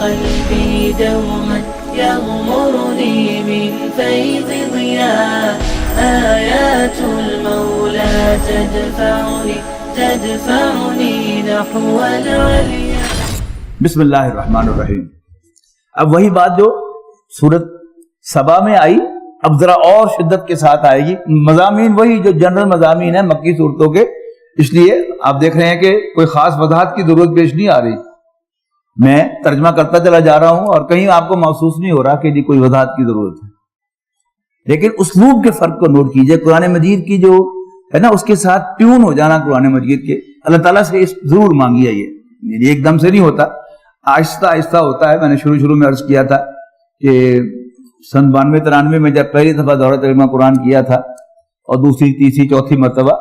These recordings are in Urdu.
قلبي دوما يغمرني من فيض ضياء آيات المولى تدفعني نحو العليا. بسم اللہ الرحمن الرحیم. اب وہی بات جو سورت سبا میں آئی اب ذرا اور شدت کے ساتھ آئے گی. مضامین وہی جو جنرل مضامین ہیں مکی صورتوں کے، اس لیے آپ دیکھ رہے ہیں کہ کوئی خاص وضاحت کی ضرورت پیش نہیں آ رہی. میں ترجمہ کرتا چلا جا رہا ہوں اور کہیں آپ کو محسوس نہیں ہو رہا کہ جی کوئی وضاحت کی ضرورت ہے. لیکن اسلوب کے فرق کو نوٹ کیجئے. قرآن مجید کی جو ہے نا اس کے ساتھ ٹیون ہو جانا قرآن مجید کے، اللہ تعالیٰ سے ضرور مانگی ہے. یہ ایک دم سے نہیں ہوتا، آہستہ آہستہ ہوتا ہے. میں نے شروع میں عرض کیا تھا کہ سن 92-93 میں جب پہلی دفعہ دورہ ترجمہ قرآن کیا تھا اور دوسری تیسری چوتھی مرتبہ،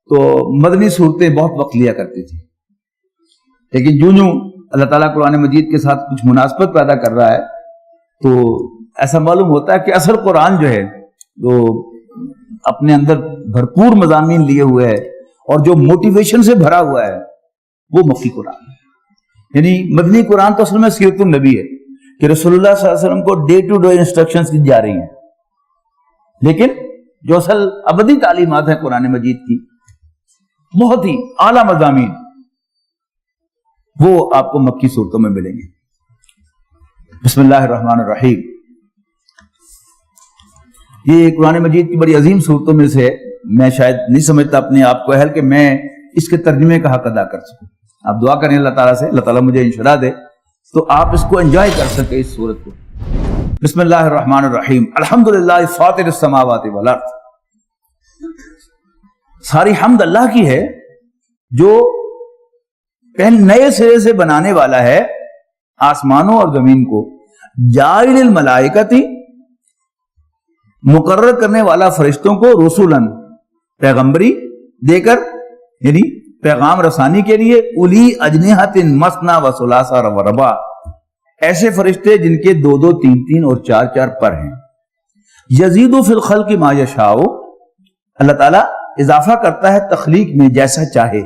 تو مدنی صورتیں بہت وقت لیا کرتی تھی. لیکن جو اللہ تعالیٰ قرآن مجید کے ساتھ کچھ مناسبت پیدا کر رہا ہے تو ایسا معلوم ہوتا ہے کہ اصل قرآن جو ہے جو اپنے اندر بھرپور مضامین لیے ہوئے ہے اور جو موٹیویشن سے بھرا ہوا ہے وہ مکی قرآن ہے. یعنی مدنی قرآن تو اصل میں سیرت النبی ہے کہ رسول اللہ صلی اللہ علیہ وسلم کو ڈے ٹو ڈے انسٹرکشنز دی جا رہی ہیں. لیکن جو اصل ابدی تعلیمات ہیں قرآن مجید کی، بہت ہی اعلیٰ مضامین، وہ آپ کو مکی صورتوں میں ملیں گے. بسم اللہ الرحمن الرحیم. یہ قرآن مجید کی بڑی عظیم صورتوں میں سے ہے. میں شاید نہیں سمجھتا اپنے آپ کو اہل کہ میں اس کے ترجمے کا حق ادا کر سکوں. آپ دعا کریں اللہ تعالیٰ سے، اللہ تعالیٰ مجھے انشراح دے تو آپ اس کو انجوائے کر سکیں اس صورت کو. بسم اللہ الرحمن الرحیم. الحمدللہ فاطر السماوات والارض. ساری حمد اللہ کی ہے جو پہلے نئے سرے سے بنانے والا ہے آسمانوں اور زمین کو. جاعل الملائکتی، مقرر کرنے والا فرشتوں کو، رسولن، پیغمبری دے کر، یعنی پیغام رسانی کے لیے، اولی اجنحۃ مثنی و ثلاث و رباع، ایسے فرشتے جن کے 2 3 اور 4 پر ہیں. یزید فی الخلق ما یشاء، اللہ تعالیٰ اضافہ کرتا ہے تخلیق میں جیسا چاہے.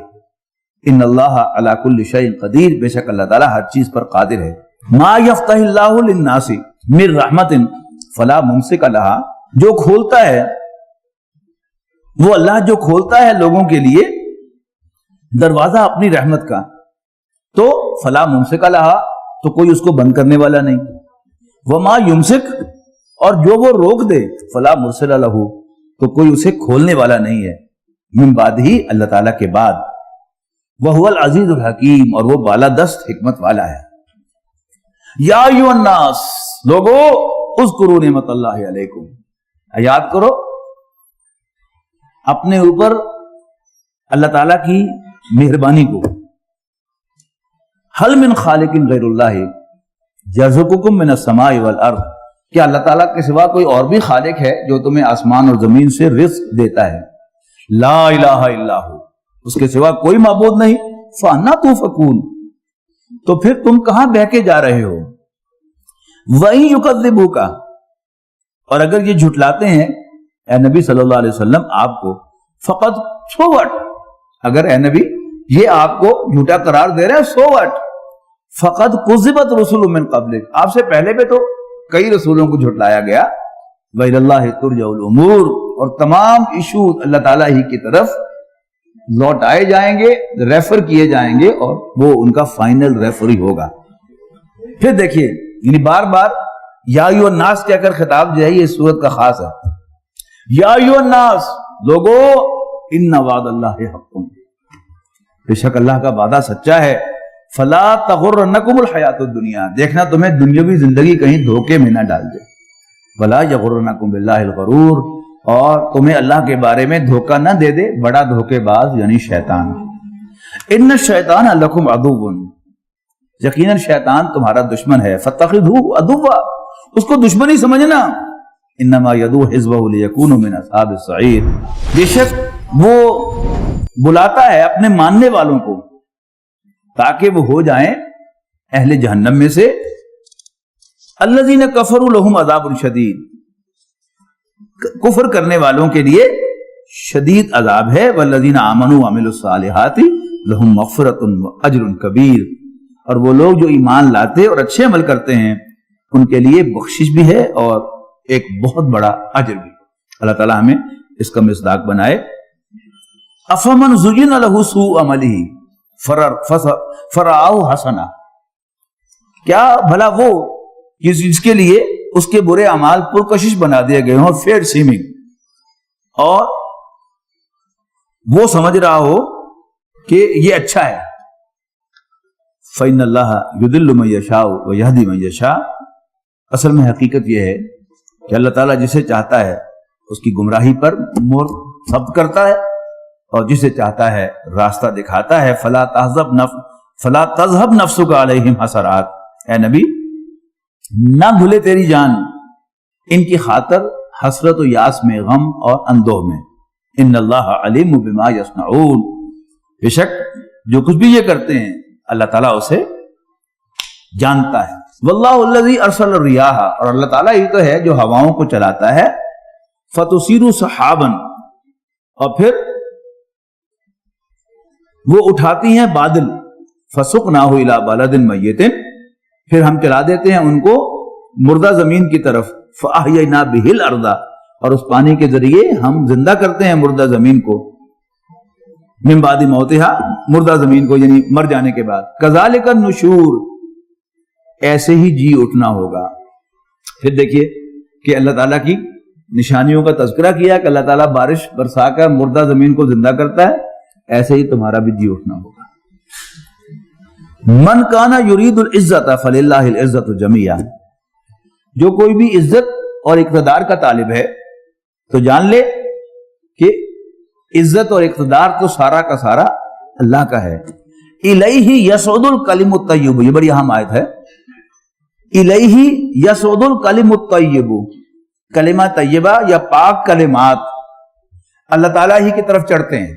ان اللہ علی کل شیء قدیر، بے شک اللہ تعالیٰ ہر چیز پر قادر ہے. ما یفتح اللہ للناس من رحمت فلا ممسک لہا، جو کھولتا ہے وہ اللہ جو کھولتا ہے لوگوں کے لیے دروازہ اپنی رحمت کا، تو فلا ممسک لہا، تو کوئی اس کو بند کرنے والا نہیں. وما یمسک، اور جو وہ روک دے، فلا مرسل لہ، تو کوئی اسے کھولنے والا نہیں ہے. من بعد ہی، اللہ تعالیٰ کے بعد. وہو العزیز الحکیم، اور وہ بالادست حکمت والا ہے. یا ایھا الناس، لوگو اذکروا نعمت اللہ علیکم، یاد کرو اپنے اوپر اللہ تعالیٰ کی مہربانی کو. هل من خالق غیر اللہ یرزقکم من السماء والارض، کیا اللہ تعالیٰ کے سوا کوئی اور بھی خالق ہے جو تمہیں آسمان اور زمین سے رزق دیتا ہے؟ لا الہ الا ہو، اس کے سوا کوئی معبود نہیں. فانا توفکون، تو پھر تم کہاں بہ کے جا رہے ہو؟ وَإِن يُكَذِّبُوكَ، اور اگر یہ جھٹلاتے ہیں اے نبی صلی اللہ علیہ وسلم آپ کو، فقط سو وٹ، اگر اے نبی یہ آپ کو جھوٹا قرار دے رہے ہیں، سو وٹ، فقط كُذِّبَتْ رُسُلٌ مِّن قَبْلِكَ، آپ سے پہلے بھی تو کئی رسولوں کو جھٹلایا گیا. وَإِلَى اللَّهِ تُرْجَعُ الْأُمُورُ، اور تمام ایشوز اللہ تعالیٰ ہی کی طرف لوٹائے جائیں گے، ریفر کیے جائیں گے، اور وہ ان کا فائنل ریفری ہوگا. پھر دیکھیے، یعنی بار بار یا ایھا الناس کہہ کر خطاب جو ہے یہ اس صورت کا خاص ہے. یا ایھا الناس، لوگو ان وعد اللہ حق، بے شک اللہ کا وعدہ سچا ہے. فلا تغرنکم الحیات الدنیا، دیکھنا تمہیں دنیاوی زندگی کہیں دھوکے میں نہ ڈال دے. ولا یغرنکم باللہ الغرور، اور تمہیں اللہ کے بارے میں دھوکہ نہ دے دے بڑا دھوکے باز یعنی شیطان. ان الشیطان لکم عدو، یقیناً شیطان تمہارا دشمن ہے. فاتخذوہ عدوا، اس کو دشمنی سمجھنا. انما یدعو حزبہ لیکونوا من اصحاب السعیر، بے شک وہ بلاتا ہے اپنے ماننے والوں کو تاکہ وہ ہو جائیں اہل جہنم میں سے. الذین کفروا لہم عذاب شدید، کفر کرنے والوں کے لیے شدید عذاب ہے. والذین آمنوا وعملوا الصالحات لہم مغفرۃ واجر کبیر، اور وہ لوگ جو ایمان لاتے اور اچھے عمل کرتے ہیں ان کے لیے بخشش بھی ہے اور ایک بہت بڑا اجر بھی. اللہ تعالیٰ ہمیں اس کا مصداق بنائے. افمن زین لہ سوء عملہ فرآہ حسنا، کیا بھلا وہ جس کے لیے اس کے برے اعمال پرکشش بنا دیے گئے ہوں، فیئر سیمنگ، اور وہ سمجھ رہا ہو کہ یہ اچھا ہے. فإن اللہ یضل من یشاء ویہدی من یشاء، اصل میں حقیقت یہ ہے کہ اللہ تعالیٰ جسے چاہتا ہے اس کی گمراہی پر مہر ثبت کرتا ہے اور جسے چاہتا ہے راستہ دکھاتا ہے. فلا تذهب نفسك علیہم حسرات، اے نبی نہ بھولے تیری جان ان کی خاطر حسرت و یاس میں، غم اور اندوہ میں. ان اللہ علیم بما یصنعون، بے شک جو کچھ بھی یہ کرتے ہیں اللہ تعالیٰ اسے جانتا ہے. واللہ الذی ارسل الریاح، اور اللہ تعالیٰ ہی تو ہے جو ہواؤں کو چلاتا ہے. فتصیر سحابا، اور پھر وہ اٹھاتی ہیں بادل. فسقناہ الی بلد میت، پھر ہم چلا دیتے ہیں ان کو مردہ زمین کی طرف. فاحیینا بہ الارض، اور اس پانی کے ذریعے ہم زندہ کرتے ہیں مردہ زمین کو. من بعد موتہا، مردہ زمین کو یعنی مر جانے کے بعد. کذالک النشور، ایسے ہی جی اٹھنا ہوگا. پھر دیکھیے کہ اللہ تعالیٰ کی نشانیوں کا تذکرہ کیا کہ اللہ تعالیٰ بارش برسا کر مردہ زمین کو زندہ کرتا ہے، ایسے ہی تمہارا بھی جی اٹھنا ہوگا. من کانا یرید العزت فللہ العزت جمیعا، جو کوئی بھی عزت اور اقتدار کا طالب ہے تو جان لے کہ عزت اور اقتدار تو سارا کا سارا اللہ کا ہے. الیہ یصعد الکلم الطیب، یہ بڑی اہم آیت ہے. الیہ یصعد الکلم الطیب، کلمہ طیبہ یا پاک کلمات اللہ تعالیٰ ہی کی طرف چڑھتے ہیں.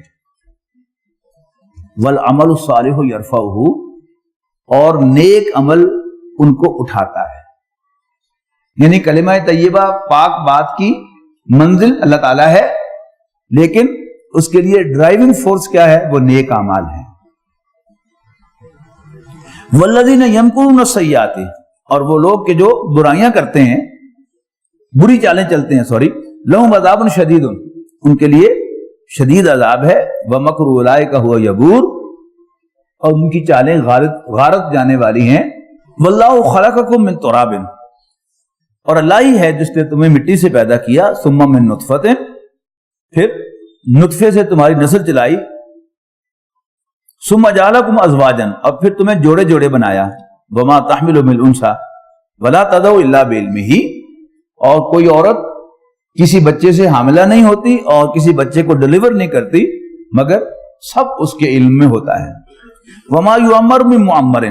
والعمل الصالح یرفعہ، اور نیک عمل ان کو اٹھاتا ہے. یعنی کلمہ طیبہ پاک بات کی منزل اللہ تعالیٰ ہے، لیکن اس کے لیے ڈرائیونگ فورس کیا ہے؟ وہ نیک اعمال ہے. والذین یمکرون السیئات، اور وہ لوگ کہ جو برائیاں کرتے ہیں، بری چالیں چلتے ہیں، لہم عذاب شدید، ان کے لیے شدید عذاب ہے. ومکر اولئک هو یبور، اور ان کی چالیں غارت جانے والی ہیں. واللہ خلقکم من تراب، اور اللہ ہی ہے جس نے تمہیں مٹی سے پیدا کیا. ثم من نطفۃ، پھر نطفے سے تمہاری نسل چلائی. ثم جعلکم ازواجا، اور پھر تمہیں جوڑے جوڑے بنایا. وما تحمل من انثى ولا تضع الا بعلمہ، اور کوئی عورت کسی بچے سے حاملہ نہیں ہوتی اور کسی بچے کو ڈیلیور نہیں کرتی مگر سب اس کے علم میں ہوتا ہے. وما یعمر من معمر،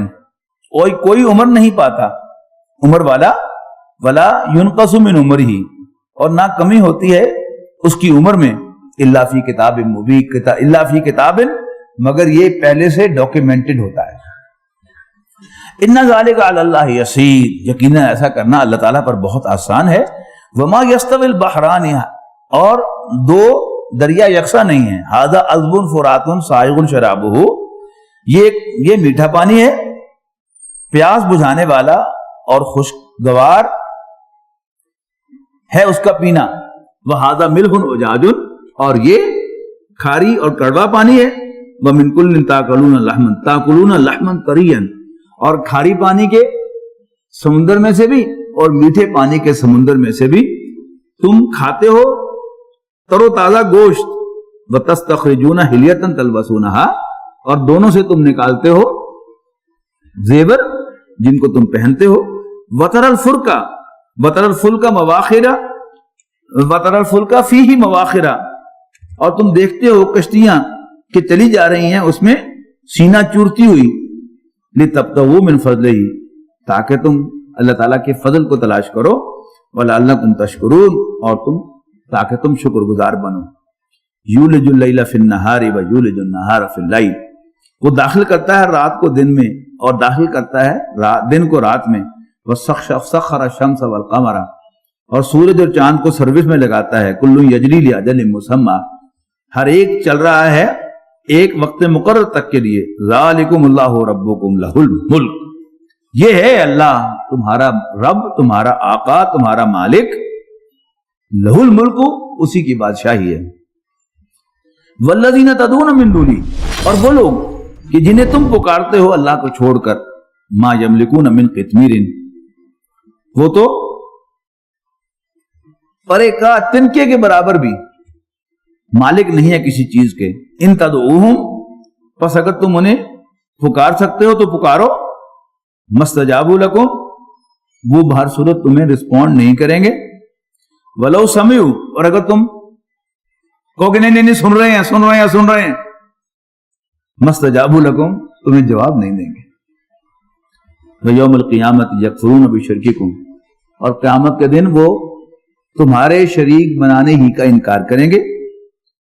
کوئی عمر نہیں پاتا عمر والا. ولا ينقص من عمرہ، اور نہ کمی ہوتی ہے اس کی عمر میں. الا فی کتاب مبین، الا فی کتاب، مگر یہ پہلے سے ڈاکیومنٹڈ ہوتا ہے. ان ذالک علی اللہ یسیر، یقینا ایسا کرنا اللہ تعالیٰ پر بہت آسان ہے. وما یستوی البحران، اور دو دریا یکساں نہیں ہیں. ھذا عذب فرات سائغ شرابہ، یہ میٹھا پانی ہے پیاس بجھانے والا اور خوشگوار ہے اس کا پینا. وھذا ملح اجاج، اور یہ کھاری اور کڑوا پانی ہے. ومن کل تاکلون لحما طریا، اور کھاری پانی کے سمندر میں سے بھی اور میٹھے پانی کے سمندر میں سے بھی تم کھاتے ہو تر و تازہ گوشت. وتستخرجون حلیۃ تلبسونھا، اور دونوں سے تم نکالتے ہو زیور جن کو تم پہنتے ہو. وتر الفلک فیہ مواخر، اور تم دیکھتے ہو کشتیاں کہ چلی جا رہی ہیں اس میں سینہ چورتی ہوئی. لتبتغوا من فضلہ، تاکہ تم اللہ تعالیٰ کے فضل کو تلاش کرو. ولعلکم تشکرون، اور تاکہ تم شکر گزار بنو. یولج اللیل فی النہار ویولج النہار فی اللیل، وہ داخل کرتا ہے رات کو دن میں اور داخل کرتا ہے دن کو رات میں. وسخر الشمس والقمر، اور سورج اور چاند کو سروس میں لگاتا ہے. کل یجری لاجل مسمی، ہر ایک چل رہا ہے ایک وقت مقرر تک کے لیے. ذالکم اللہ ربکم لہ الملک، یہ ہے اللہ تمہارا رب، تمہارا آقا، تمہارا مالک. لہ الملک، اسی کی بادشاہی ہے. والذین تدعون من دونہ، اور وہ لوگ کہ جنہیں تم پکارتے ہو اللہ کو چھوڑ کر، ما یملکون من قطمیر، وہ تو پرے کا تنکے کے برابر بھی مالک نہیں ہے کسی چیز کے. ان تدعوہم، پس اگر تم انہیں پکار سکتے ہو تو پکارو. مستجابوا لکم، وہ بہر صورت تمہیں رسپونڈ نہیں کریں گے. ولو سمعوا، اور اگر تم کہو کہ نہیں سن رہے ہیں، مستجابوا لکم، تمہیں جواب نہیں دیں گے. ویوم القیامت یکفرون بشرککم، اور قیامت کے دن وہ تمہارے شریک بنانے ہی کا انکار کریں گے.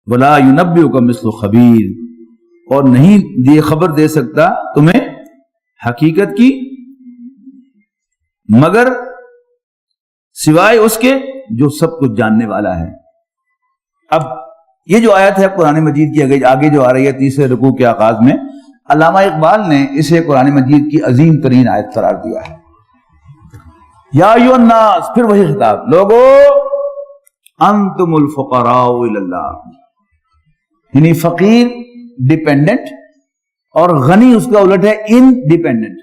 ولا ینبئک مثل خبیر، اور نہیں خبر دے سکتا تمہیں حقیقت کی مگر سوائے اس کے جو سب کچھ جاننے والا ہے. اب یہ جو آیت ہے قرآن مجید کی آگے جو آ رہی ہے تیسرے رکوع کے آغاز میں، علامہ اقبال نے اسے قرآن مجید کی عظیم ترین آیت قرار دیا ہے. یا ایھا الناس، پھر وہی خطاب، لوگو انتم الفقراء الی اللہ، یعنی فقیر ڈیپینڈنٹ اور غنی اس کا الٹ ہے انڈیپینڈنٹ.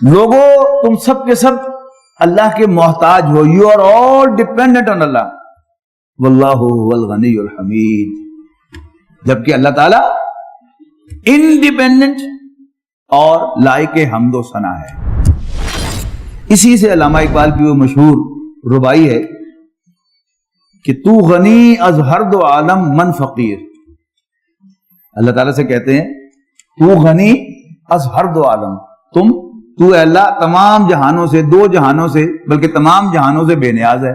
لوگو تم سب کے سب اللہ کے محتاج ہو، you are all dependent on Allah. واللہ هو الغنی الحمید، جبکہ اللہ تعالی انڈیپینڈنٹ اور لائق حمد و ثنا ہے. اسی سے علامہ اقبال کی وہ مشہور ربائی ہے کہ تو غنی از ہر دو عالم من فقیر. اللہ تعالیٰ سے کہتے ہیں تو غنی از ہر دو عالم، تو اے اللہ تمام جہانوں سے، دو جہانوں سے بلکہ تمام جہانوں سے بے نیاز ہے.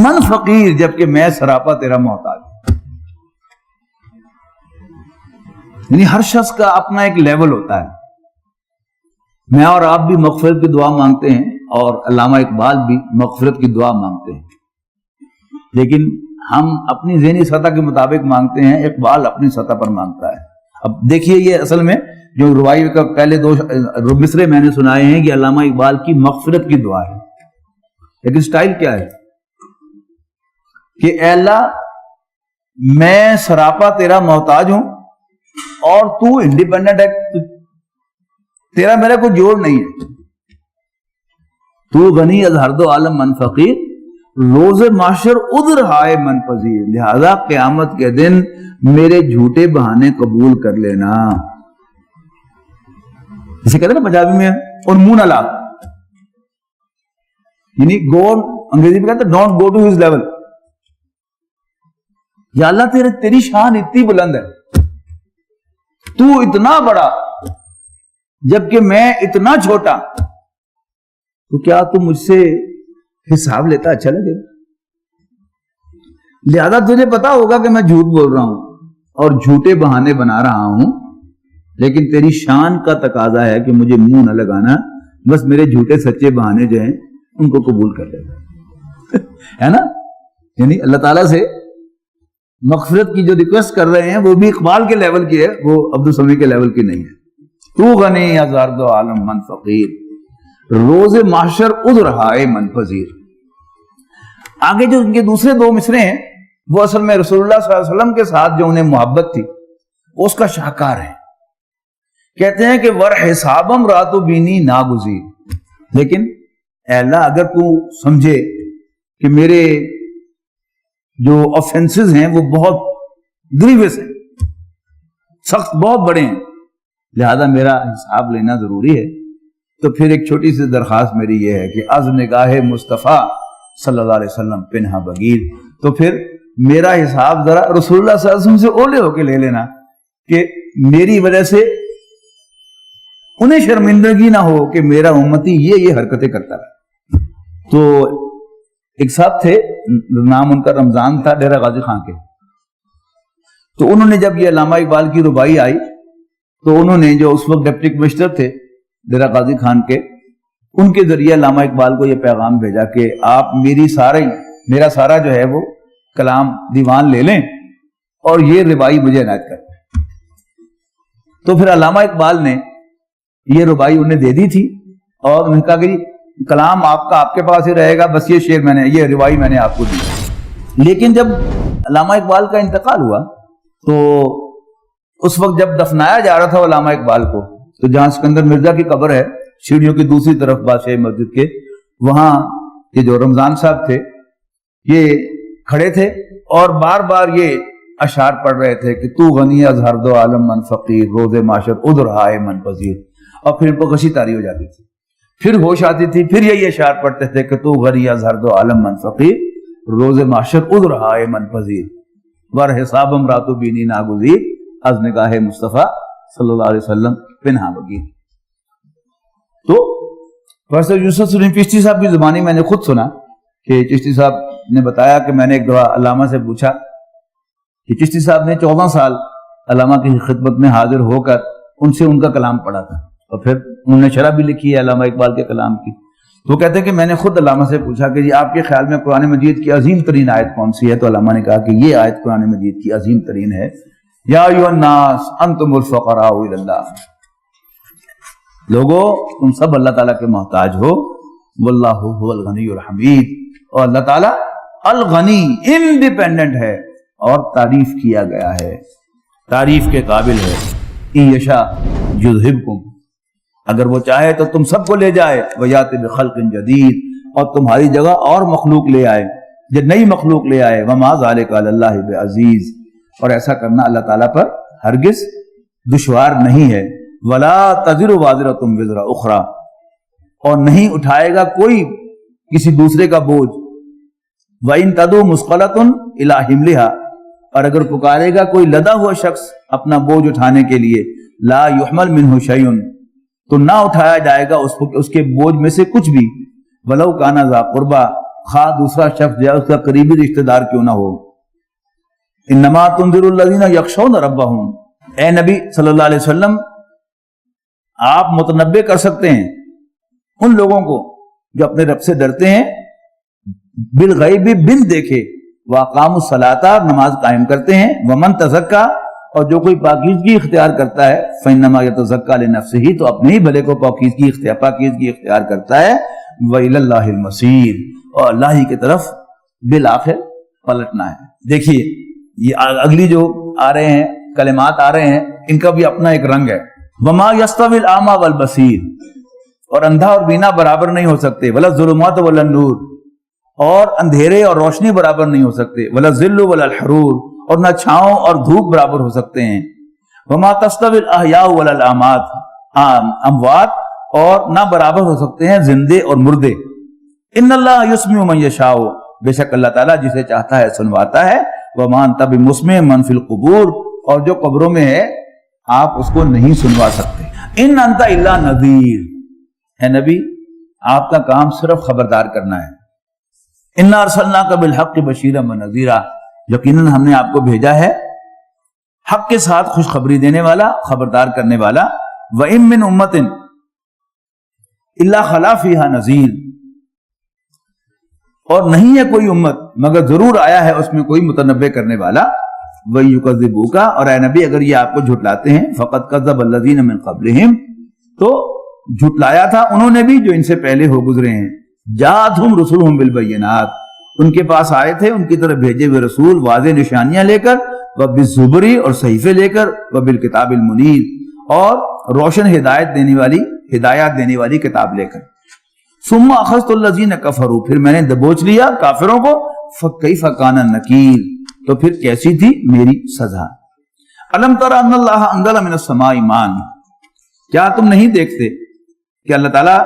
من فقیر، جبکہ میں سراپا تیرا محتاج ہوں. یعنی ہر شخص کا اپنا ایک لیول ہوتا ہے. میں اور آپ بھی مغفرت کی دعا مانگتے ہیں اور علامہ اقبال بھی مغفرت کی دعا مانگتے ہیں، لیکن ہم اپنی ذہنی سطح کے مطابق مانگتے ہیں، اقبال اپنی سطح پر مانگتا ہے. اب دیکھیے یہ اصل میں جو روائی کا پہلے دو مصرے میں نے سنائے ہیں کہ علامہ اقبال کی مغفرت کی دعا ہے، لیکن سٹائل کیا ہے کہ اے اللہ میں سراپا تیرا محتاج ہوں اور تو انڈیپینڈنٹ ہے، تیرا میرا کوئی جوڑ نہیں ہے. تو غنی از ہر دو عالم من فقیر، روز محشر ادھر ہائے من پذیر، لہذا قیامت کے دن میرے جھوٹے بہانے قبول کر لینا. اسے کہتے ہیں نا پنجابی میں اور منہ نہ لا، یعنی گو، انگریزی میں کہتے ہیں don't go to his level. یا اللہ تیری شان اتنی بلند ہے، تو اتنا بڑا جبکہ میں اتنا چھوٹا، تو کیا تم مجھ سے حساب لیتا اچھا لگے؟ لہذا تجھے پتا ہوگا کہ میں جھوٹ بول رہا ہوں اور جھوٹے بہانے بنا رہا ہوں، لیکن تیری شان کا تقاضا ہے کہ مجھے منہ نہ لگانا، بس میرے جھوٹے سچے بہانے جو ہیں ان کو قبول کر لینا ہے نا. یعنی اللہ تعالیٰ سے مغفرت کی جو ریکویسٹ کر رہے ہیں وہ بھی اقبال کے لیول کی ہے، وہ عبدالسمیع کے لیول کی نہیں ہے. تو غنی از ہر دو عالم من فقیر، روز محشر ادھر ہائے من پذیر. آگے جو ان کے دوسرے دو مصرے ہیں وہ اصل میں رسول اللہ صلی اللہ علیہ وسلم کے ساتھ جو انہیں محبت تھی وہ اس کا شاہکار ہے. کہتے ہیں کہ ور حسابم راتو بینی ناگزیر، لیکن اے اللہ اگر تو سمجھے کہ میرے جو آفینسز ہیں وہ بہت گریوس ہیں، سخت بہت بڑے ہیں، لہذا میرا حساب لینا ضروری ہے، تو پھر ایک چھوٹی سی درخواست میری یہ ہے کہ از نگاہ مصطفیٰ صلی اللہ علیہ وسلم پنہا بگیر، تو پھر میرا حساب ذرا رسول اللہ صلی اللہ علیہ وسلم سے اولے ہو کے لے لینا کہ میری وجہ سے انہیں شرمندگی نہ ہو کہ میرا امتی یہ حرکتیں کرتا ہے. تو ایک صاحب تھے، نام ان کا رمضان تھا، ڈیرہ غازی خان کے. تو انہوں نے جب یہ علامہ اقبال کی ربائی آئی تو انہوں نے جو اس وقت ڈپٹی کمشنر تھے ڈیرہ غازی خان کے، ان کے ذریعے علامہ اقبال کو یہ پیغام بھیجا کہ آپ میرا سارا جو ہے وہ کلام دیوان لے لیں اور یہ ربائی مجھے عنایت کر. تو پھر علامہ اقبال نے یہ ربائی انہیں دے دی تھی اور انہوں نے کہا کہ کلام آپ کا آپ کے پاس ہی رہے گا، بس یہ شعر میں نے، یہ ربائی میں نے آپ کو دی. لیکن جب علامہ اقبال کا انتقال ہوا تو اس وقت جب دفنایا جا رہا تھا علامہ اقبال کو، تو جہاں سکندر مرزا کی قبر ہے سیڑھیوں کی دوسری طرف بادشاہ مسجد کے، وہاں یہ جو رمضان صاحب تھے یہ کھڑے تھے اور بار بار یہ اشعار پڑھ رہے تھے کہ تو غنی از ہر دو عالم من فقیر، روز معاشر ادھر ہائے من پذیر. اور پھر ان کو غشی طاری ہو جاتی تھی، پھر ہوش آتی تھی، پھر یہی اشعار پڑھتے تھے کہ تو غنی از ہر دو عالم من فقیر، روز معاشر ادھر ہائے من پذیر، ور حسابم راتو بینی ناگزیر، از نگاہ مصطفیٰ صلی اللہ علیہ وسلم پنہا بگیر. تو پروفیسر یوسف سلیم چشتی صاحب کی زبانی میں نے خود سنا کہ چشتی صاحب نے بتایا کہ میں نے ایک دفعہ علامہ سے پوچھا کہ چشتی صاحب نے 14 سال علامہ کی خدمت میں حاضر ہو کر ان سے ان کا کلام پڑھا تھا، اور پھر انہوں نے شرح بھی لکھی ہے علامہ اقبال کے کلام کی. تو کہتے ہیں کہ میں نے خود علامہ سے پوچھا کہ جی آپ کے خیال میں قرآن مجید کی عظیم ترین آیت کون سی ہے؟ تو علامہ نے کہا کہ یہ آیت قرآن مجید کی عظیم ترین ہے، یا ایھا الناس انتم الفقراء الی اللہ، لوگو تم سب اللہ تعالیٰ کے محتاج ہو، واللہ هو الغنی الحمید، اور اللہ تعالیٰ الغنی انڈیپینڈنٹ ہے اور تعریف کیا گیا ہے، تعریف کے قابل ہے. ان یشاء یذھبکم، اگر وہ چاہے تو تم سب کو لے جائے، ویأتی بخلق جدید، اور تمہاری جگہ اور مخلوق لے آئے، جب نئی مخلوق لے آئے. وما ذلک علی اللہ بعزیز، اور ایسا کرنا اللہ تعالیٰ پر ہرگز دشوار نہیں ہے. ولا تزر وازرۃ وزر اخری، اور نہیں اٹھائے گا کوئی کسی دوسرے کا بوجھ. وَإِن تَدُو مُثْقَلَةٌ إِلَىٰ حِمْلِهَا، اور اگر پکارے گا کوئی لدا ہوا شخص اپنا بوجھ اٹھانے کے لیے، لا يحمل منه شيء، تو نہ اٹھایا جائے گا اس کے بوجھ میں سے کچھ بھی. وَلَوْ كَانَ ذَا قُرْبَىٰ، خواہ دوسرا شخص جو ہے اس کا قریبی رشتہ دار کیوں نہ ہو. انما تنذر الذین یخشون ربهم، اے نبی صلی اللہ علیہ وسلم آپ متنبع کر سکتے ہیں ان لوگوں کو جو اپنے رب سے ڈرتے ہیں، بالغیب، بن دیکھے، واقاموا الصلاۃ، نماز قائم کرتے ہیں، ومن تزکا، اور جو کوئی پاکیزگی اختیار کرتا ہے، فانما یتزکا لنفسہ، تو اپنے ہی بھلے کو پاکیزگی اختیار کرتا ہے. وإلی اللہ المصیر، اور اللہ ہی کی طرف بالآخر پلٹنا ہے. دیکھیے یہ اگلی جو آ رہے ہیں کلمات آ رہے ہیں، ان کا بھی اپنا ایک رنگ ہے. وما یستوی الاعمی والبصیر، اور اندھا اور بینا برابر نہیں ہو سکتے. ولا الظلمات ولا النور، اور اندھیرے اور روشنی برابر نہیں ہو سکتے. ولا الظل ولا الحرور، اور نہ چھاؤں اور دھوپ برابر ہو سکتے ہیں. وما تستوی الاحیاء ولا الاموات، اموات اور نہ برابر ہو سکتے ہیں زندے اور مردے. ان اللہ یسمع من یشاء، بے شک اللہ تعالیٰ جسے چاہتا ہے سنواتا ہے. وما انت بمسمع من فی القبور، اور جو قبروں میں ہے آپ اس کو نہیں سنوا سکتے. ان انت الا نذیر، اے نبی آپ کا کام صرف خبردار کرنا ہے. انا ارسلناک بالحق بشیرا ونذیرا، یقیناً ہم نے آپ کو بھیجا ہے حق کے ساتھ خوشخبری دینے والا، خبردار کرنے والا. وَإِن مِّنْ أُمَّةٍ إِلَّا خَلَا فِيهَا نَذِيرٌ، اور نہیں ہے کوئی امت مگر ضرور آیا ہے اس میں کوئی متنبع کرنے والا. وَيُكَذِّبُوكَ، اور اے نبی اگر یہ آپ کو جھٹلاتے ہیں، فَقَدْ كَذَّبَ الَّذِينَ مِن قَبْلِهِمْ، تو جھٹلایا تھا انہوں نے بھی جو ان سے پہلے ہو گزرے ہیں. جاءتهم رسلهم بالبينات، ان کے پاس آئے تھے ان کی طرف بھیجے ہوئے رسول واضح نشانیاں لے کر، وبالزبر، اور صحیفے لے کر، وبالکتاب المنیر، اور روشن ہدایات دینے والی کتاب لے کر. ثم اخذت الذین کفروا، پھر میں نے دبوچ لیا کافروں کو. فکیف کان نکیر، تو پھر کیسی تھی میری سزا. الم تر ان اللہ انزل من السماء ماء، کیا تم نہیں دیکھتے کہ اللہ تعالیٰ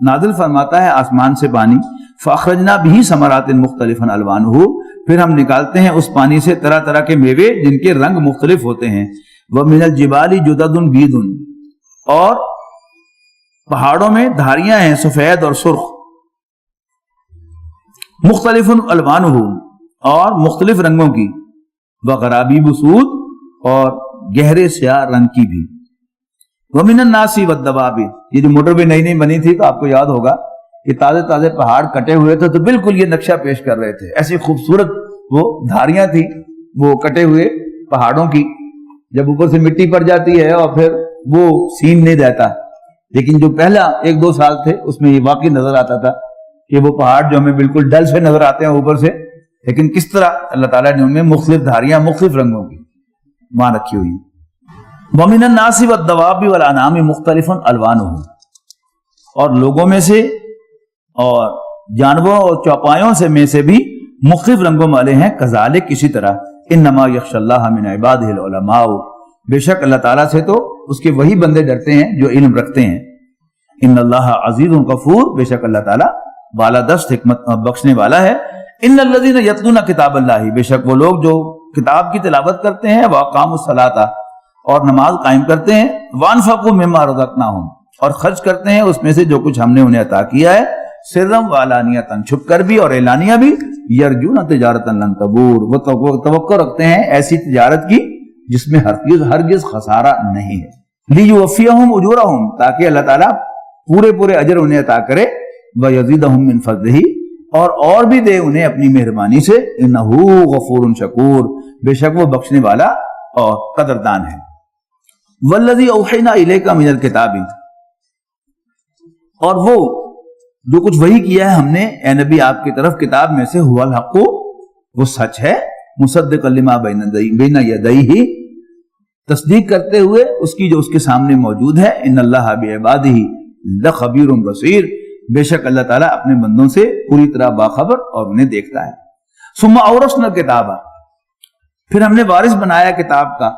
نازل فرماتا ہے آسمان سے پانی. فاخرجنا به ثمرات مختلفا الوانه، پھر ہم نکالتے ہیں اس پانی سے طرح طرح کے میوے جن کے رنگ مختلف ہوتے ہیں. ومن الجبال جدد بیض، اور پہاڑوں میں دھاریاں ہیں سفید اور سرخ. مختلف الوانہ، اور مختلف رنگوں کی. وغرابیب سود، اور گہرے سیاہ رنگ کی بھی. ومن الناس والدواب، یہ جو موٹر بھی نئی بنی تھی تو آپ کو یاد ہوگا کہ تازے پہاڑ کٹے ہوئے تھے تو بالکل یہ نقشہ پیش کر رہے تھے. ایسی خوبصورت وہ دھاریاں تھی وہ کٹے ہوئے پہاڑوں کی جب اوپر سے مٹی پڑ جاتی ہے اور پھر وہ سین نہیں رہتا، لیکن جو پہلا 1-2 سال تھے اس میں یہ واقعی نظر آتا تھا کہ وہ پہاڑ جو ہمیں بالکل ڈل سے نظر آتے ہیں اوپر سے، لیکن کس طرح اللہ تعالیٰ نے ان میں مختلف دھاریاں مختلف رنگوں کی وہاں رکھی ہوئی. وَمِنَ النَّاسِ وَالدَّوَابِ وَالْأَنْعَامِ مُخْتَلِفٌ أَلْوَانُهُ، اور لوگوں میں سے اور جانوروں اور چوپایوں میں سے بھی مختلف رنگوں والے ہیں. کذالک، اسی طرح، انما یخشی اللہ من عبادہ العلماء، بے شک اللہ تعالیٰ سے تو اس کے وہی بندے ڈرتے ہیں جو علم رکھتے ہیں. ان اللہ عزیز غفور، بے شک اللہ تعالیٰ بالادست حکمت بخشنے والا ہے. ان الذین یتلون کتاب اللہ، بے شک وہ لوگ جو کتاب کی تلاوت کرتے ہیں، واقاموا الصلاۃ، اور نماز قائم کرتے ہیں، وانفقوا مما رزقناہم، اور خرچ کرتے ہیں اس میں سے جو کچھ ہم نے انہیں عطا کیا ہے، سرًا وعلانیۃ، چھپ کر بھی اور اعلانیہ بھی، یرجون تجارۃ لن تبور، وہ توقع رکھتے ہیں ایسی تجارت کی جس میں ہرگز خسارہ نہیں ہے. لیوفیہم اجورہم، تاکہ اللہ تعالیٰ پورے اجر انہیں عطا کرے، ویزیدہم من فضلہ، اور بھی دے انہیں اپنی مہربانی سے. انہ غفور شکور، بے شک وہ بخشنے والا اور قدردان ہے. والذی اوحینا الیک من الکتاب، اور وہ جو کچھ وحی کیا ہے ہم نے اے نبی آپ کی طرف کتاب میں سے، ہوا الحق، وہ سچ ہے، مصدقا لما بین یدیہ، تصدیق کرتے ہوئے اس کی جو اس کے سامنے موجود ہے. ان اللہ بعبادہ لخبیر بصیر، بے شک اللہ تعالیٰ اپنے بندوں سے پوری طرح باخبر اور انہیں دیکھتا ہے. ثم اورثنا الکتاب، پھر ہم نے وارث بنایا کتاب کا،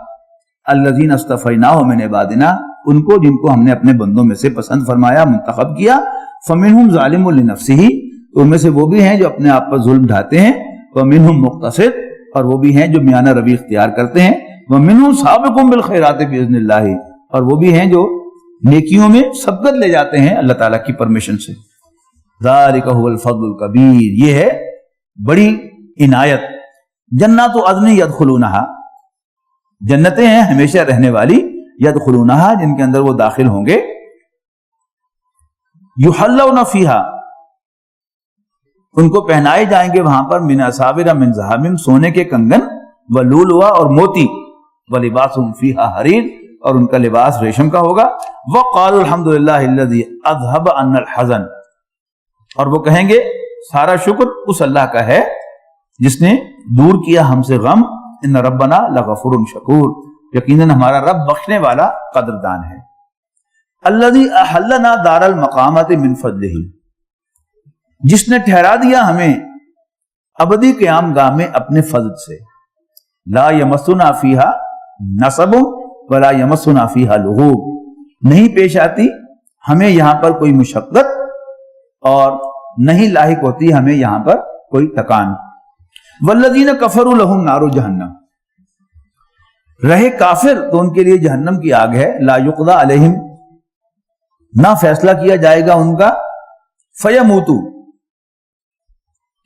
الذین اصطفیناہم من عبادنا، ان کو جن کو ہم نے اپنے بندوں میں سے پسند فرمایا، منتخب کیا. فمنہم ظالم لنفسہ، ان میں سے وہ بھی ہیں جو اپنے آپ پر ظلم ڈھاتے ہیں، ومنہم مقتصد، اور وہ بھی ہیں جو میانہ روی اختیار کرتے ہیں، ومنہم سابق بالخیرات باذن اللہ، اور وہ بھی ہیں جو نیکیوں میں سبقت لے جاتے ہیں اللہ تعالیٰ کی پرمیشن سے. ذالک هو الفضل الکبیر، یہ ہے بڑی عنایت. جنات عدن یدخلونہا، جنتیں ہیں ہمیشہ رہنے والی، یدخلونہا، جن کے اندر وہ داخل ہوں گے. یحلون فیہا، ان کو پہنائے جائیں گے وہاں پر، من اساور من ذہب، سونے کے کنگن، ولؤلؤا، اور موتی، ولباسہم فیہا حریر، اور ان کا لباس ریشم کا ہوگا. وقالوا الحمدللہ الذی اذھب عنا الحزن، اور وہ کہیں گے سارا شکر اس اللہ کا ہے جس نے دور کیا ہم سے غم. ان ربنا لغفور شکور، یقیناً ہمارا رب بخشنے والا قدردان ہے. الذی احلنا دار المقامۃ من فضلہ، جس نے ٹھہرا دیا ہمیں ابدی قیام گاہ میں اپنے فضل سے. لا یمسنا فیہا نصب ولا یمسنا فیہا لغوب، نہیں پیش آتی ہمیں یہاں پر کوئی مشقت اور نہیں لاحق ہوتی ہمیں یہاں پر کوئی تکان. والذین کفروا لہم نار جہنم، رہے کافر تو ان کے لیے جہنم کی آگ ہے. لا یقضی علیہم، نہ فیصلہ کیا جائے گا ان کا، فیموتوا،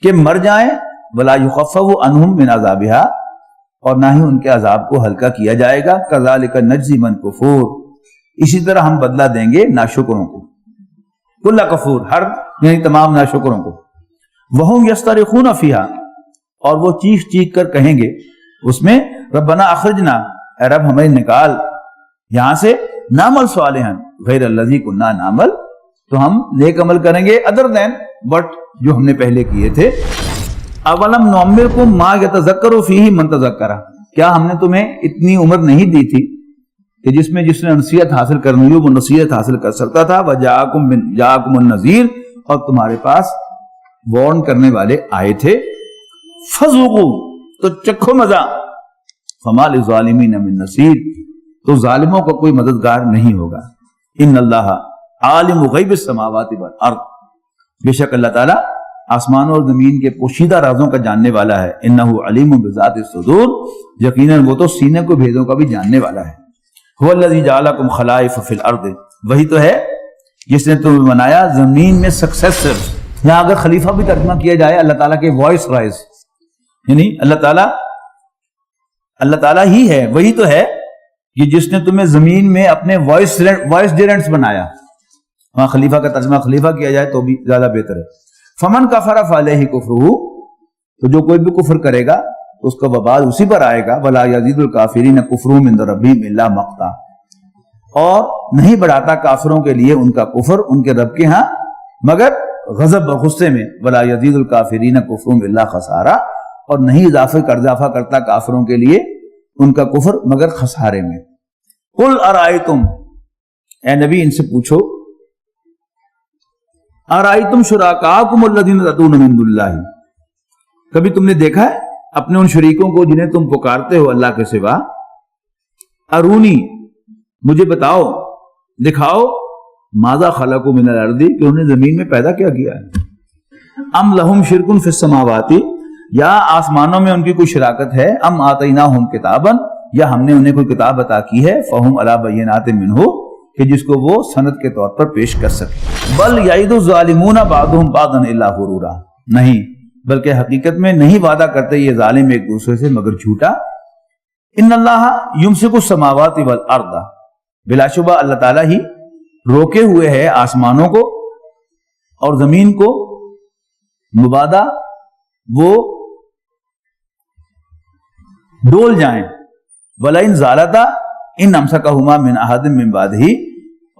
کہ مر جائیں، ولا یخفف عنہم من عذابہا، اور نہ ہی ان کے عذاب کو ہلکا کیا جائے گا. کذالک نجزی من کفور، اسی طرح ہم بدلہ دیں گے ناشکروں کو. کل کفور، ہر یعنی تمام ناشکروں کو. وہم یسترخون فیہا، اور وہ چیخ چیخ کر کہیں گے اس میں، ربنا اخرجنا، اے رب ہمیں نکال یہاں سے، نعمل صالحا غیر الذی کنا نعمل، تو ہم نیک عمل کریں گے ادر دین بٹ جو ہم نے پہلے کیے تھے. اولم نعمرکم ما یتذکر فیہ من تذکر، کیا ہم نے تمہیں اتنی عمر نہیں دی تھی کہ جس میں جس نے نصیحت حاصل کرنی ہو وہ نصیحت حاصل کر سکتا تھا. وجاءکم النذیر، اور تمہارے پاس وارن کرنے والے آئے تھے. فذوقوا، تو چکھو مزہ، فما للظالمین من نصیر، تو ظالموں کا کوئی مددگار نہیں ہوگا. ان اللہ عالم غیب السماوات والارض، بے شک اللہ تعالیٰ آسمانوں اور زمین کے پوشیدہ رازوں کا جاننے والا ہے. انہ علیم بذات الصدور، یقیناً وہ تو سینے کو بھیدوں کا بھی جاننے والا ہے. هو الذی جعلکم خلائف فی الارض، وہی تو ہے جس نے تمہیں بنایا زمین میں سکسیسر. یہاں اگر خلیفہ بھی ترجمہ کیا جائے اللہ تعالیٰ کے وائس رائز، یعنی اللہ تعالیٰ ہی ہے، وہی تو ہے کہ جس نے تمہیں زمین میں اپنے وائس ڈیرنٹس بنایا. وہاں خلیفہ کا ترجمہ خلیفہ کیا جائے تو بھی زیادہ بہتر ہے. فمن کفر فعلیہ کفرہ، تو جو کوئی بھی کفر کرے گا اس کا وبال اسی پر آئے گا. ولا یزید الکافرین کفرهم عند ربهم الا مقتا, اور نہیں بڑھاتا کافروں کے لیے ان کا کفر ان کے رب کے ہاں مگر غضب و غصے میں. ولا یزید الکافرین کفرهم الا خسارا, اور نہیں اضافہ کرتا کافروں کے لیے ان کا کفر مگر خسارے میں. قل ارائیتم, اے نبی ان سے پوچھو, ارائیتم شرکاءکم الذین تدعون من دون اللہ, کبھی تم نے دیکھا ہے اپنے ان شریکوں کو جنہیں تم پکارتے ہو اللہ کے سوا. ارونی, مجھے بتاؤ دکھاؤ, ماذا خلقوا من الارض, کہ انہوں نے زمین میں پیدا کیا کیا ہے. ام لہم شرک فی السماوات, یا آسمانوں میں ان کی کوئی شراکت ہے. ام آتیناہم کتابا, یا ہم نے انہیں کوئی کتاب عطا کی ہے. فہم علی بینات منہ, کہ جس کو وہ سند کے طور پر پیش کر سکے. بل یعد الظالمون بعضهم بعضا الا غرورا, نہیں بلکہ حقیقت میں نہیں وعدہ کرتے یہ ظالم ایک دوسرے سے مگر جھوٹا. ان اللہ یمسک السماوات والارض, بلا شبہ اللہ تعالیٰ ہی روکے ہوئے ہے آسمانوں کو اور زمین کو, مبادا وہ ڈول جائیں. وَلَئِنْ زَالَتَا إِنْ أَمْسَكَهُمَا مِنْ أَحَدٍ مِّن بَعْدِهِ,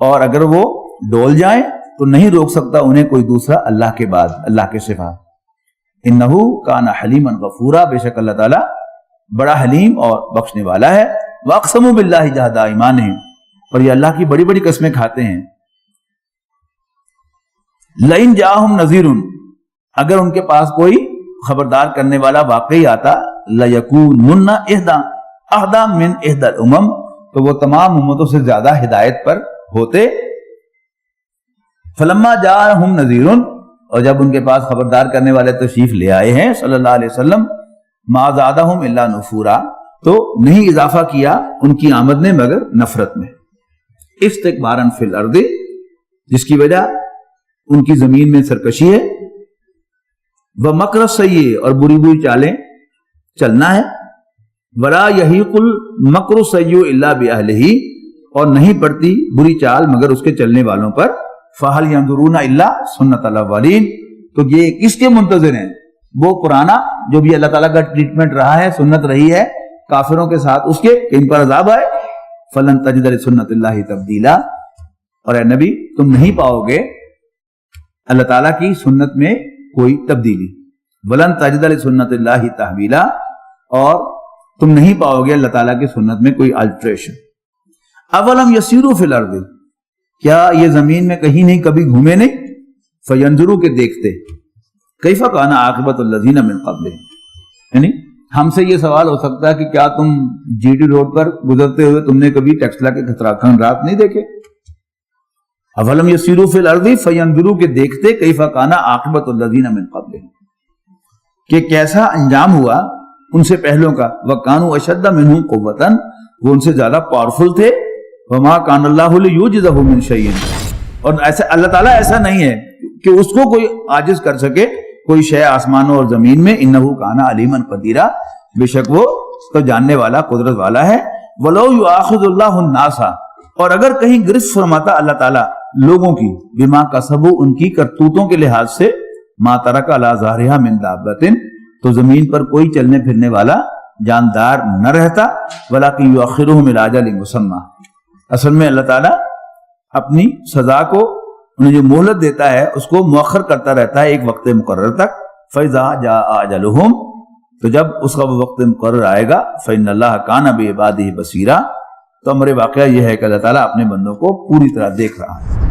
اور اگر وہ ڈول جائیں تو نہیں روک سکتا انہیں کوئی دوسرا اللہ کے بعد, اللہ کے سوا. إِنَّهُ كَانَ حَلِيمًا غَفُورًا, بے شک اللہ تعالیٰ بڑا حلیم اور بخشنے والا ہے. وَأَقْسَمُوا بِاللَّهِ جَهْدَ أَيْمَانِهِمْ, اور یہ اللہ کی بڑی بڑی قسمیں کھاتے ہیں. لَئِنْ جَاءَهُمْ نَذِيرٌ, اگر ان کے پاس کوئی خبردار کرنے والا واقعی آتا, لَيَكُونُنَّ أَهْدَىٰ مِنْ إِحْدَى الْأُمَمِ, تو وہ تمام امتوں سے زیادہ ہدایت پر ہوتے. فَلَمَّا جَاءَهُمْ نَذِيرٌ, اور جب ان کے پاس خبردار کرنے والے تشریف لے آئے ہیں صلی اللہ علیہ وسلم, مَا زَادَهُمْ إِلَّا نُفُورًا, تو نہیں اضافہ کیا ان کی آمد نے مگر نفرت میں. استکباراً فی الارض, جس کی وجہ ان کی زمین میں سرکشی ہے. وَمَكْرَ السَّيِّئِ, اور بری بری چالیں چلنا ہے. وَلَا يَحِيقُ الْمَكْرُ السَّيِّئُ إِلَّا بِأَهْلِهِ, اور نہیں پڑتی بری چال مگر اس کے چلنے والوں پر. فَهَلْ يَنظُرُونَ إِلَّا سُنَّةَ الْأَوَّلِينَ, تو یہ کس کے منتظر ہیں, وہ پرانا جو بھی اللہ تعالیٰ کا ٹریٹمنٹ رہا ہے, سنت رہی ہے کافروں کے ساتھ اس کے کہ ان پر عذاب آئے. فَلَن تَجِدَ لِسُنَّةِ اللَّهِ تَبْدِيلًا, اور اے نبی تم نہیں پاؤ گے اللہ تعالیٰ کی سنت میں کوئی تبدیلی. وَلَن تَجِدَ لِسُنَّةِ اللَّهِ تَحْوِيلًا, اور تم نہیں پاؤ گے اللہ تعالیٰ کی سنت میں کوئی الٹریشن. اولم یسیروا فی الارض, کیا یہ زمین میں کہیں نہیں کبھی گھومے نہیں. فینظروا, کے دیکھتے. کیف کان عاقبۃ الذین من قبلہم, یعنی ہم سے یہ سوال ہو سکتا ہے کہ کیا تم جی ٹی روڈ پر گزرتے ہوئے تم نے کبھی ٹیکسلا کے خطرات نہیں دیکھے. اولم یسیروا فی الارض فینظروا, کے دیکھتے. کیف کان عاقبۃ الذین من قبلہم, کہ کیسا انجام ہوا ان سے پہلوں کا. وَكَانُوا أَشَدَّ مِنْهُمْ قُوَّةً, وہ ان سے زیادہ پاورفل تھے. وَمَا كَانَ اللَّهُ لِيُعْجِزَهُ مِنْ شَيْءٍ, اور ایسا اللہ تعالیٰ ایسا نہیں ہے کہ اس کو کوئی عاجز کر سکے کوئی شے آسمانوں اور زمین میں. إِنَّهُ كَانَ عَلِيمًا قَدِيرًا, بے شک وہ تو جاننے والا قدرت والا ہے. وَلَوْ يُؤَاخِذُ اللَّهُ النَّاسَ, اور اگر کہیں گرفت فرماتا اللہ تعالیٰ لوگوں کی, بِمَا كَسَبُوا, ان کی کرتوتوں کے لحاظ سے, مَا تَرَكَ عَلَىٰ ظَهْرِهَا مِنْ دَابَّةٍ, تو زمین پر کوئی چلنے پھرنے والا جاندار نہ رہتا. وَلَكِنْ يُؤَخِّرُهُمْ إِلَىٰ أَجَلٍ مُّسَمًّى, اصل میں اللہ تعالیٰ اپنی سزا کو انہیں جو مہلت دیتا ہے اس کو مؤخر کرتا رہتا ہے ایک وقت مقرر تک. فَإِذَا جَاءَ أَجَلُهُمْ, تو جب اس کا وقت مقرر آئے گا, فَإِنَّ اللَّهَ كَانَ بِعِبَادِهِ بَصِيرًا, تو ہمارے واقعہ یہ ہے کہ اللہ تعالیٰ اپنے بندوں کو پوری طرح دیکھ رہا ہے.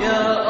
يا